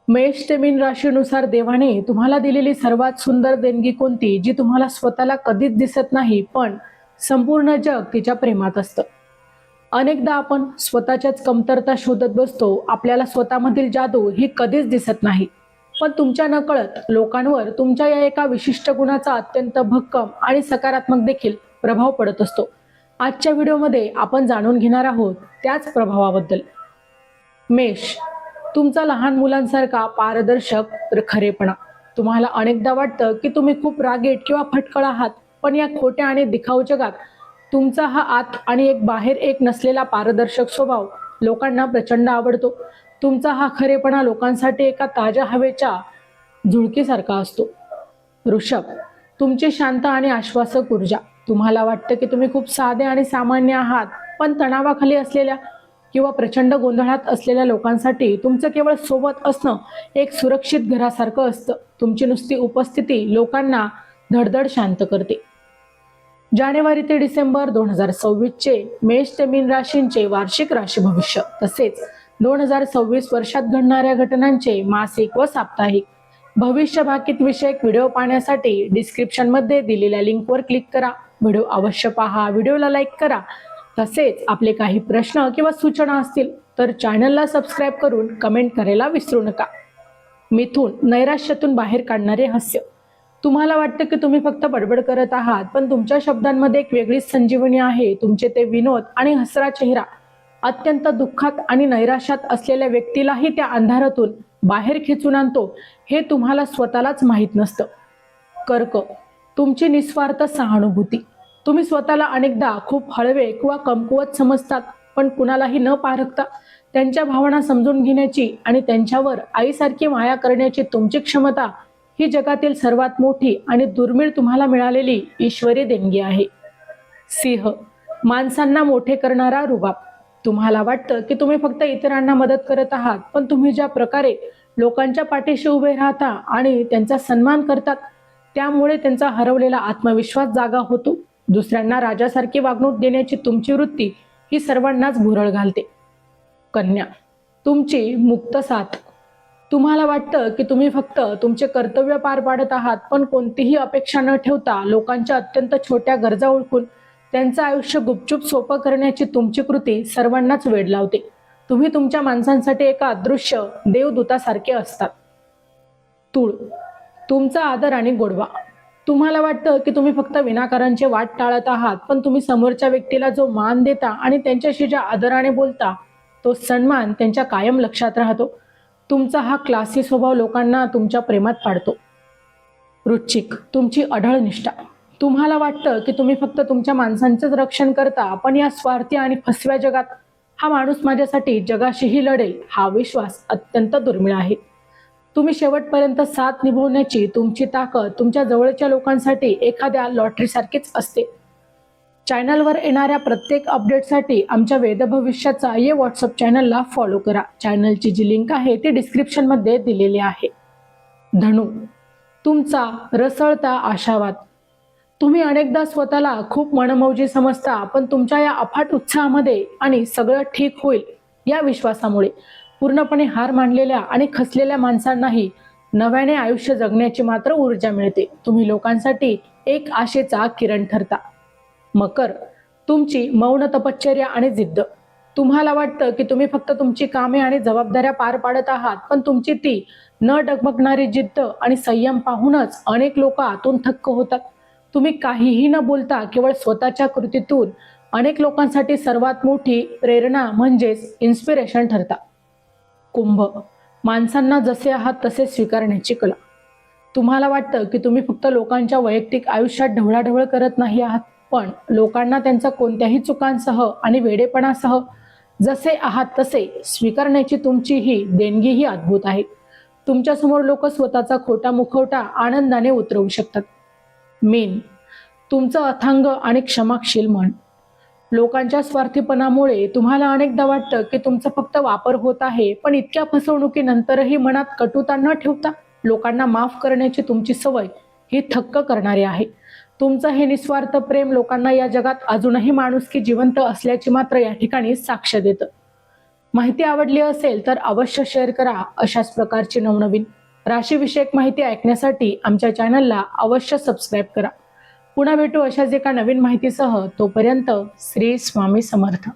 मेष ते मीन राशीनुसार देवाने तुम्हाला दिलेली सर्वात सुंदर देणगी कोणती, जी तुम्हाला स्वतःला कधीच दिसत नाही, पण संपूर्ण जग तिच्या प्रेमात असतं. अनेकदा आपण स्वतःच्याच कमतरता शोधत बसतो. आपल्याला स्वतःमधील जादू ही कधीच दिसत नाही. पण तुमच्या नकळत लोकांवर तुमच्या या एका विशिष्ट गुणाचा अत्यंत भक्कम आणि सकारात्मक देखील प्रभाव पडत असतो. आजच्या व्हिडिओमध्ये आपण जाणून घेणार आहोत त्याच प्रभावाबद्दल. मेष, तुमचा लहान मुलांसारखा पारदर्शक खरेपणा. तुम्हाला अनेकदा वाटतं की तुम्ही खूप रागीट किंवा फटकळ आहात, पण या खोट्या आणि दिखाऊ जगात तुमचा हा आत आणि एक बाहेर एक नसलेला पारदर्शक स्वभाव लोकांना प्रचंड आवडतो. तुमचा हा खरेपणा लोकांसाठी एका ताज्या हवेच्या झुळकीसारखा असतो. वृषभ, तुमची शांत आणि आश्वासक ऊर्जा. तुम्हाला वाटतं की तुम्ही खूप साधे आणि सामान्य आहात, पण तणावाखाली असलेल्या किंवा प्रचंड गोंधळात असलेल्या लोकांसाठी तुमचं केवळ सोबत असणं एक सुरक्षित घरासारखं असतं. तुमची नुसती उपस्थिती लोकांना धडधड शांत करते. जानेवारी ते डिसेंबर 2026 चे मेष ते मीन राशींचे वार्षिक राशी भविष्य, तसेच 2026 वर्षात घडणाऱ्या घटनांचे मासिक व साप्ताहिक भविष्य भाकीत विषयक व्हिडिओ पाहण्यासाठी डिस्क्रिप्शन मध्ये दिलेल्या लिंकवर क्लिक करा. व्हिडिओ अवश्य पहा, व्हिडिओला लाईक करा. तसेच आपले काही प्रश्न किंवा सूचना असतील तर चॅनलला सबस्क्राईब करून कमेंट करायला विसरू नका. मिथुन, नैराश्यातून बाहेर काढणारे हास्य. तुम्हाला वाटतं की तुम्ही फक्त बडबड करत आहात, पण तुमच्या शब्दांमध्ये एक वेगळीच संजीवनी आहे. तुमचे ते विनोद आणि हसरा चेहरा अत्यंत दुःखात आणि नैराश्यात असलेल्या व्यक्तीलाही त्या अंधारातून बाहेर खेचून आणतो, हे तुम्हाला स्वतःलाच माहीत नसतं. कर्क, तुमची निस्वार्थ सहानुभूती. तुम्ही स्वतःला अनेकदा खूप हळवे किंवा कमकुवत समजतात, पण कुणालाही न पारखता त्यांच्या भावना समजून घेण्याची आणि त्यांच्यावर आईसारखी माया करण्याची तुमची क्षमता ही जगातील सर्वात मोठी आणि दुर्मिळ तुम्हाला मिळालेली ईश्वरी देणगी आहे. सिंह, माणसांना मोठे करणारा रुबाब. तुम्हाला वाटतं की तुम्ही फक्त इतरांना मदत करत आहात, पण तुम्ही ज्या प्रकारे लोकांच्या पाठीशी उभे राहता आणि त्यांचा सन्मान करतात, त्यामुळे त्यांचा हरवलेला आत्मविश्वास जागा होतो. दुसऱ्यांना राजासारखी वागणूक देण्याची तुमची वृत्ती ही सर्वांनाच भुरळ घालते. कन्या, तुमची मुक्त साथ. तुम्हाला वाटतं की तुम्ही फक्त तुमचे कर्तव्य पार पाडत आहात, पण कोणतीही अपेक्षा न ठेवता लोकांच्या अत्यंत छोट्या गरजा ओळखून त्यांचं आयुष्य गुपचूप सोपं करण्याची तुमची कृती सर्वांनाच वेड लावते. तुम्ही तुमच्या माणसांसाठी एका अदृश्य देवदूतासारखे असतात. तूळ, तुमचा आदर आणि गोडवा. तुम्हाला वाटतं की तुम्ही फक्त विनाकारांचे वाट टाळत आहात, पण तुम्ही समोरच्या व्यक्तीला जो मान देता आणि त्यांच्याशी ज्या आदराने बोलता, तो सन्मान त्यांच्या कायम लक्षात राहतो. तुमचा हा क्लासी स्वभाव लोकांना तुमच्या प्रेमात पाडतो. वृश्चिक, तुमची अढळ निष्ठा. तुम्हाला वाटतं की तुम्ही फक्त तुमच्या माणसांचंच रक्षण करता, पण या स्वार्थी आणि फसव्या जगात हा माणूस माझ्यासाठी जगाशीही लढेल हा विश्वास अत्यंत दुर्मिळ आहे. तुम्ही शेवटपर्यंत साथ निभवण्याची तुमची ताकद तुमच्या जवळच्या लोकांसाठी एखाद्या लॉटरीसारखीच असते. चॅनलवर येणाऱ्या प्रत्येक अपडेटसाठी आमच्या वेद भविष्याचा या व्हॉट्सअप चॅनलला फॉलो करा. चॅनलची जी लिंक आहे ती डिस्क्रिप्शन मध्ये दिलेली आहे. धनु, तुमचा रसळता आशावाद. तुम्ही अनेकदा स्वतःला खूप मनमौजी समजता, पण तुमच्या या अफाट उत्साहामध्ये आणि सगळं ठीक होईल या विश्वासामुळे पूर्णपणे हार मानलेल्या आणि खचलेल्या माणसांनाही नव्याने आयुष्य जगण्याची मात्र ऊर्जा मिळते. तुम्ही लोकांसाठी एक आशेचा किरण ठरता. मकर, तुमची मौन तपश्चर्या आणि जिद्द. तुम्हाला वाटतं की तुम्ही फक्त तुमची कामे आणि जबाबदाऱ्या पार पाडत आहात, पण तुमची ती न डगमगणारी जिद्द आणि संयम पाहूनच अनेक लोक आतून थक्क होतात. तुम्ही काहीही न बोलता केवळ स्वतःच्या कृतीतून अनेक लोकांसाठी सर्वात मोठी प्रेरणा म्हणजेच इन्स्पिरेशन ठरता. कुंभ, माणसांना जसे आहात तसे स्वीकारण्याची कला. तुम्हाला वाटतं की तुम्ही फक्त लोकांच्या वैयक्तिक आयुष्यात ढवळाढवळ करत नाही आहात, पण लोकांना त्यांच्या कोणत्याही चुकांसह आणि वेडेपणासह जसे आहात तसे स्वीकारण्याची तुमची ही देणगी ही अद्भुत आहे. तुमच्यासमोर लोक स्वतःचा खोटा मुखवटा आनंदाने उतरवू शकतात. मीन, तुमचं अथांग आणि क्षमाशील मन. लोकांच्या स्वार्थीपणामुळे तुम्हाला अनेकदा वाटतं की तुमचा फक्त वापर होत आहे, पण इतक्या फसवणुकीनंतरही मनात कटुता न ठेवता लोकांना माफ करण्याची तुमची सवय ही थक्क करणारी आहे. तुमचं हे निस्वार्थ प्रेम लोकांना या जगात अजूनही माणुसकी जिवंत असल्याची मात्र या ठिकाणी साक्ष देतं. माहिती आवडली असेल तर अवश्य शेअर करा. अशाच प्रकारची नवनवीन राशीविषयक माहिती ऐकण्यासाठी आमच्या चॅनलला अवश्य सबस्क्राईब करा. पुन्हा भेटू अशाच एका नवीन माहितीसह. तोपर्यंत श्री स्वामी समर्थ.